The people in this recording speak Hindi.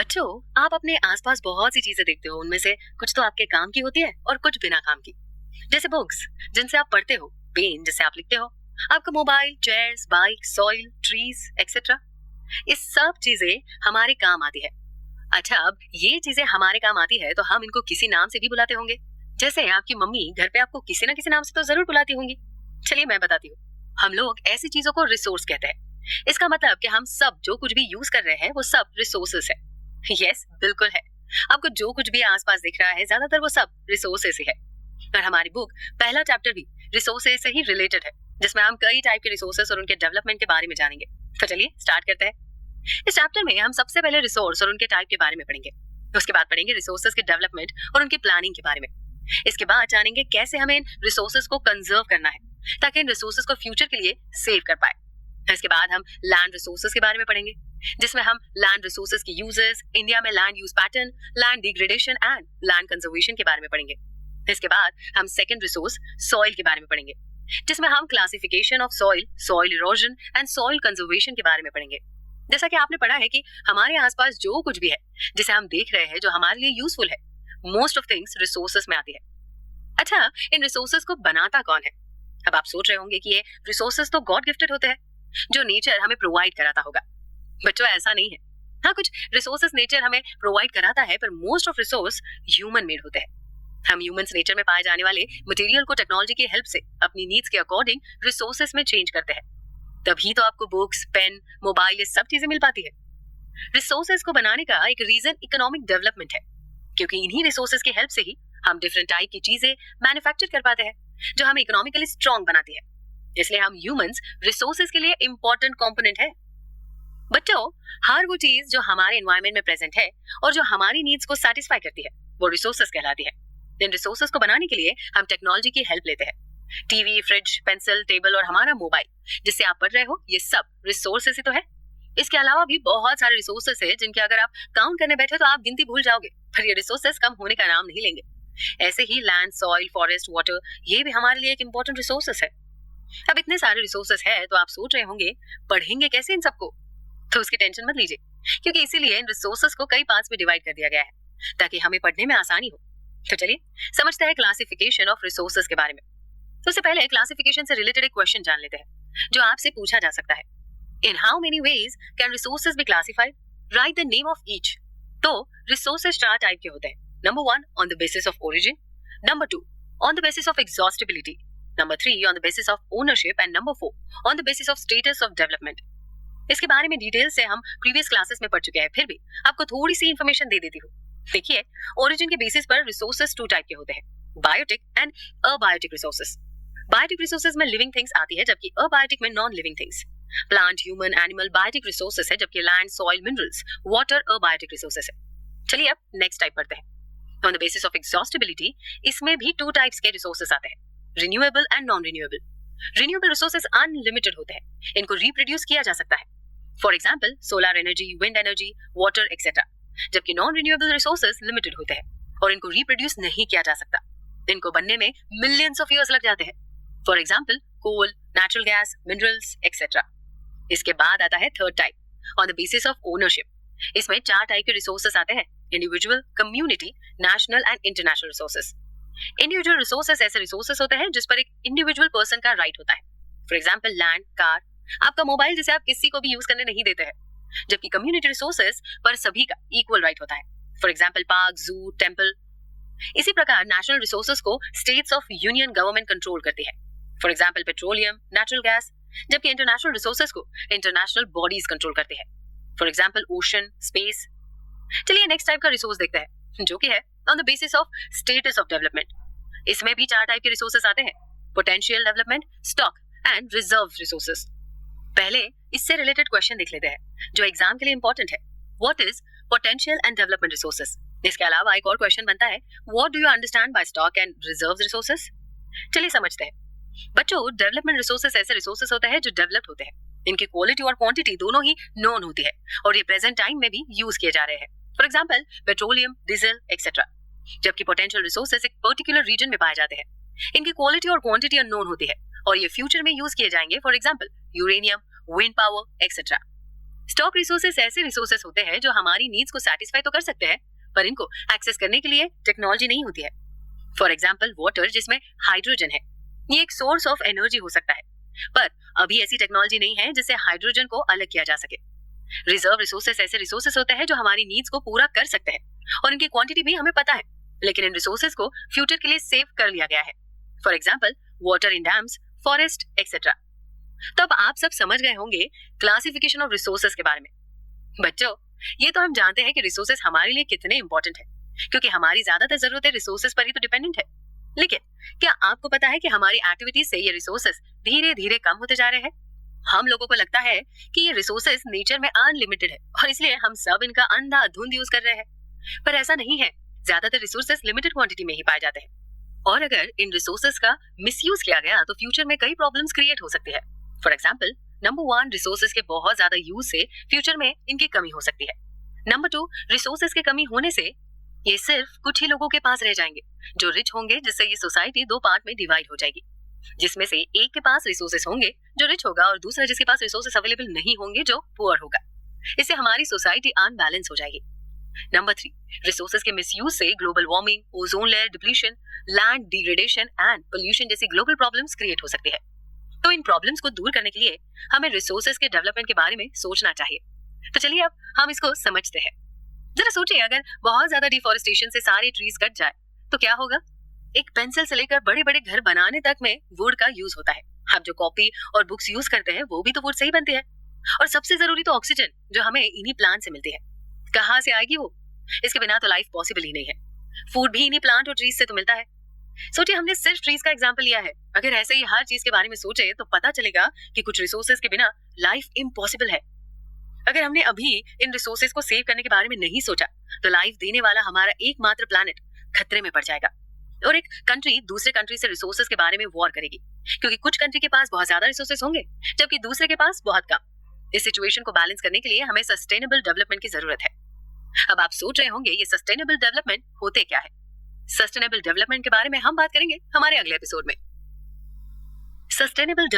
बच्चों, आप अपने आसपास बहुत सी चीजें देखते हो। उनमें से कुछ तो आपके काम की होती है और कुछ बिना काम की। जैसे बुक्स, जिनसे आप पढ़ते हो। पेन, जिससे आप लिखते हो। आपका mobile, chairs, bike, soil, trees etcetera. ये सब चीजें हमारे काम आती है। अच्छा, अब ये चीजें हमारे काम आती है तो हम इनको किसी नाम से भी बुलाते होंगे। जैसे आपकी मम्मी घर पे आपको किसी ना किसी नाम से तो जरूर बुलाती होंगी। चलिए मैं बताती हूँ। हम लोग ऐसी चीजों को रिसोर्स कहते हैं। इसका मतलब कि हम सब जो कुछ भी यूज कर रहे हैं वो सब रिसोर्सेस है। यस, बिल्कुल है। आपको जो कुछ भी आसपास दिख रहा है ज्यादातर वो सब रिसोर्सेस ही है। और हमारी बुक पहला चैप्टर भी रिसोर्सेस से ही रिलेटेड है, जिसमें हम कई टाइप के रिसोर्सेस और उनके डेवलपमेंट के बारे में जानेंगे। तो चलिए स्टार्ट करते हैं। इस चैप्टर में हम सबसे पहले रिसोर्स और उनके टाइप के बारे में पढ़ेंगे। उसके बाद पढ़ेंगे रिसोर्सेस के डेवलपमेंट और उनकी प्लानिंग के बारे में। इसके बाद जानेंगे कैसे हमें इन रिसोर्सेस को कंजर्व करना है ताकि इन रिसोर्सेस को फ्यूचर के लिए सेव कर पाए। इसके बाद हम लैंड रिसोर्सेस के बारे में पढ़ेंगे, जिसमें हम लैंड रिसोर्सेस की यूजेस, इंडिया में land use pattern, land degradation and land conservation के बारे में पढ़ेंगे। इसके बाद हम सेकंड रिसोर्स सॉइल के बारे में पढ़ेंगे, जिसमें हम classification of soil, soil erosion and soil conservation के बारे में पढ़ेंगे। जैसा कि आपने पढ़ा है कि हमारे आसपास जो कुछ भी है जिसे हम देख रहे हैं, जो हमारे लिए यूजफुल है, मोस्ट ऑफ थिंग्स रिसोर्सेस में आती है। अच्छा, इन रिसोर्सेस को बनाता कौन है? अब आप सोच रहे होंगे कि ये रिसोर्सेस तो गॉड गिफ्टेड होते हैं, जो नेचर हमें प्रोवाइड कराता होगा। बच्चों, ऐसा नहीं है। हाँ, कुछ रिसोर्सेस नेचर हमें प्रोवाइड कराता है, पर most of resource human made होते हैं। हम ह्यूमंस नेचर में पाए जाने वाले मटेरियल को टेक्नोलॉजी की हेल्प से अपनी नीड्स के अकॉर्डिंग रिसोर्सेस में चेंज करते हैं। तभी तो आपको बुक्स, पेन, मोबाइल, ये सब चीजें मिल पाती है। रिसोर्सेस को बनाने का एक रीजन इकोनॉमिक डेवलपमेंट है, क्योंकि इन्हीं रिसोर्सेस की हेल्प से ही हम डिफरेंट टाइप की चीजें मैन्युफैक्चर कर पाते हैं, जो हमें इकोनॉमिकली स्ट्रॉन्ग बनाती है। इसलिए हम ह्यूमंस रिसोर्सेस के लिए इंपॉर्टेंट कंपोनेंट है। बच्चों, हर वो चीज जो हमारे एनवायरनमेंट में प्रेजेंट है और जो हमारी नीड्स को सेटिस्फाई करती है, वो रिसोर्सेस कहलाती है। इन रिसोर्सेस को बनाने के लिए हम टेक्नोलॉजी की हेल्प लेते हैं। टीवी, फ्रिज, पेंसिल, टेबल और हमारा मोबाइल, जिससे आप पढ़ रहे हो, ये सब रिसोर्सेस ही तो है। इसके अलावा भी बहुत सारे रिसोर्सेस है जिनके अगर आप काउंट करने बैठे तो आप गिनती भूल जाओगे, पर ये रिसोर्सेस कम होने का नाम नहीं लेंगे। ऐसे ही लैंड, सॉइल, फॉरेस्ट, वाटर, ये भी हमारे लिए एक इंपॉर्टेंट रिसोर्सेस है। अब इतने सारे रिसोर्सेस है तो आप सोच रहे होंगे पढ़ेंगे कैसे इन सबको? तो उसकी टेंशन मत लीजिए, क्योंकि इसीलिए इन रिसोर्सेस को कई पार्ट्स में डिवाइड कर दिया गया है ताकि हमें पढ़ने में आसानी हो। तो चलिए समझते हैं क्लासिफिकेशन ऑफ रिसोर्सेस के बारे में। तो उससे पहले क्लासिफिकेशन से रिलेटेड एक क्वेश्चन जान लेते हैं, जो आपसे पूछा जा सकता है। In how many ways can resources be classified? Right the name of each. तो रिसोर्सेस चार टाइप के होते हैं। Number 1, on the basis of origin. Number 2, on the basis of exhaustibility. Number 3, on the basis of ownership. And number 4, on the basis of status of development. इसके बारे में डिटेल से हम प्रीवियस क्लासेस में पढ़ चुके हैं, फिर भी आपको थोड़ी सी इंफॉर्मेशन दे देती हूँ। देखिए, ओरिजिन के बेसिस पर रिसोर्सेस टू टाइप के होते हैं, biotic and abiotic resources. Biotic resources में लिविंग थिंग्स आती है, जबकि अबायोटिक में non living things. Plant, human, animal biotic resources है, जबकि land, soil, minerals, water abiotic resources है। चलिए अब नेक्स्ट टाइप पढ़ते हैं। On the basis of exhaustibility, इसमें भी टू टाइप्स के रिसोर्सेस आते हैं, renewable and non renewable. Renewable resources unlimited होते हैं, इनको रिप्रोड्यूस किया जा सकता है। For example solar energy, wind energy, water etcetera. जबकि नॉन रिन्यूएबल रिसोर्सेस लिमिटेड होते हैं और इनको रिप्रोड्यूस नहीं किया जा सकता। इनको बनने में मिलियंस ऑफ ईयर्स लग जाते हैं। For example coal, natural gas, minerals etcetera. इसके बाद आता है third type, on the basis of ownership. इसमें चार टाइप के रिसोर्सेस आते हैं, individual, community, national and international resources. Individual resources ऐसे रिसोर्सेस होते हैं जिस पर एक इंडिविजुअल पर्सन का राइट होता है। फॉर एग्जाम्पल लैंड, कार, आपका मोबाइल, जिसे आप किसी को भी यूज करने नहीं देते हैं। जबकि कम्युनिटी रिसोर्सेस पर सभी का इक्वल राइट होता है। फॉर एग्जाम्पल पार्क, जू, टेम्पल। इसी प्रकार नेशनल रिसोर्सेस को states of union government control करती है। For example petroleum, natural gas. जबकि इंटरनेशनल रिसोर्सेस को इंटरनेशनल बॉडीज कंट्रोल करती है। For example ocean, space. चलिए नेक्स्ट टाइप का रिसोर्स देखते हैं, जो कि है on the basis of status of development. इसमें भी चार टाइप के रिसोर्सेस आते हैं, potential development, stock and reserve resources. पहले इससे रिलेटेड क्वेश्चन देख लेते हैं, जो एग्जाम के लिए इंपॉर्टेंट है। What is potential and development resources? इसके अलावा एक और क्वेश्चन बनता है, what do you understand by stock and reserve resources? चलिए समझते हैं। बच्चों, डेवलपमेंट रिसोर्सेस ऐसे रिसोर्सेस होते हैं जो डेवलप्ड होते हैं। इनकी क्वालिटी और क्वांटिटी दोनों ही नोन होती है और ये प्रेजेंट टाइम में भी यूज किए जा रहे हैं। For example petroleum, diesel etcetera. जबकि पोटेंशियल रिसोर्सेस एक पर्टिकुलर रीजन में पाए जाते हैं। इनकी क्वालिटी और क्वांटिटी अननोन होती है और ये फ्यूचर में यूज किए जाएंगे। For example uranium, wind power etcetera. Stock resources ऐसे रिसोर्सेस होते हैं जो हमारी नीड्स को सेटिस्फाई तो कर सकते हैं, पर इनको एक्सेस करने के लिए टेक्नोलॉजी नहीं होती है। फॉर एग्जाम्पल वाटर, जिसमें हाइड्रोजन है, ये एक सोर्स ऑफ एनर्जी हो सकता है, पर अभी ऐसी टेक्नोलॉजी नहीं है जिससे हाइड्रोजन को अलग किया जा सके। रिजर्व रिसोर्सेस ऐसे रिसोर्सेस होते हैं जो हमारी नीड्स को पूरा कर सकते हैं और इनकी क्वांटिटी भी हमें पता है, लेकिन इन रिसोर्सेस को फ्यूचर के लिए सेव कर लिया गया है। For example water in dams, forest etcetera. तो अब आप सब समझ गए होंगे क्लासिफिकेशन ऑफ रिसोर्सेस के बारे में। बच्चों, ये तो हम जानते हैं कि रिसोर्सेस हमारे लिए कितने इंपॉर्टेंट है, क्योंकि हमारी ज्यादातर जरूरतें रिसोर्सेस पर ही तो डिपेंडेंट है। लेकिन क्या आपको पता है कि हमारी एक्टिविटीज से ये रिसोर्सेस धीरे धीरे कम होते जा रहे हैं? हम लोगों को लगता है कि ये रिसोर्सेस नेचर में अनलिमिटेड है और इसलिए हम सब इनका अंधाधुंध यूज कर रहे हैं, पर ऐसा नहीं है। ज्यादातर रिसोर्सेस लिमिटेड क्वांटिटी में ही पाए जाते हैं, और अगर इन रिसोर्सेस का मिसयूज किया गया तो फ्यूचर में कई प्रॉब्लम्स क्रिएट हो सकती है। फॉर एग्जाम्पल, नंबर 1, रिसोर्सेस के बहुत ज्यादा यूज से फ्यूचर में इनकी कमी हो सकती है। नंबर 2, रिसोर्सेस की कमी होने से ये सिर्फ कुछ ही लोगों के पास रह जाएंगे जो रिच होंगे, जिससे ये सोसाइटी 2 पार्ट में डिवाइड हो जाएगी, जिसमें से एक के पास रिसोर्सेस होंगे जो रिच होगा और दूसरा जिसके पास रिसोर्सेस अवेलेबल नहीं होंगे जो पुअर होगा। इससे हमारी सोसाइटी अनबैलेंस हो जाएगी। नंबर 3, रिसोर्सेस के मिसयूज से global warming, ozone layer depletion, land degradation and pollution जैसी ग्लोबल प्रॉब्लम्स क्रिएट हो सकती है। तो इन प्रॉब्लम्स को दूर करने के लिए हमें रिसोर्सेस के डेवलपमेंट के बारे में सोचना चाहिए। तो चलिए अब हम इसको समझते हैं। जरा सोचिए, अगर बहुत ज्यादा डिफॉरेस्टेशन से सारे ट्रीज कट जाए तो क्या होगा? एक पेंसिल से लेकर बड़े बड़े घर बनाने तक में वुड का यूज होता है। हम जो कॉपी और बुक्स यूज करते हैं वो भी तो वुड से ही बनती है। और सबसे जरूरी तो ऑक्सीजन, जो हमें इन्हीं प्लांट से मिलती है। कहाँ से आएगी वो? इसके बिना तो लाइफ पॉसिबल ही नहीं है। फूड भी इन्हीं प्लांट और ट्रीज से तो मिलता है। सोचिए, हमने सिर्फ ट्रीज का एग्जाम्पल लिया है। अगर ऐसे ही हर चीज के बारे में सोचे तो पता चलेगा कि कुछ रिसोर्सेज के बिना लाइफ इम्पॉसिबल है। अगर हमने अभी इन रिसोर्सेज को सेव करने के बारे में नहीं सोचा तो लाइफ देने वाला हमारा एकमात्र प्लैनेट खतरे में पड़ जाएगा और एक कंट्री दूसरे कंट्री से रिसोर्सेज के बारे में वॉर करेगी, क्योंकि कुछ कंट्री के पास बहुत ज्यादा रिसोर्सेज होंगे जबकि दूसरे के पास बहुत कम। इस सिचुएशन को बैलेंस करने के लिए हमें सस्टेनेबल डेवलपमेंट की जरूरत है। अब आप सोच रहे होंगे ये सस्टेनेबल डेवलपमेंट होते क्या है? सस्टेनेबल डेवलपमेंट के बारे में हम बात करेंगे हमारे अगले एपिसोड में। सस्टेनेबल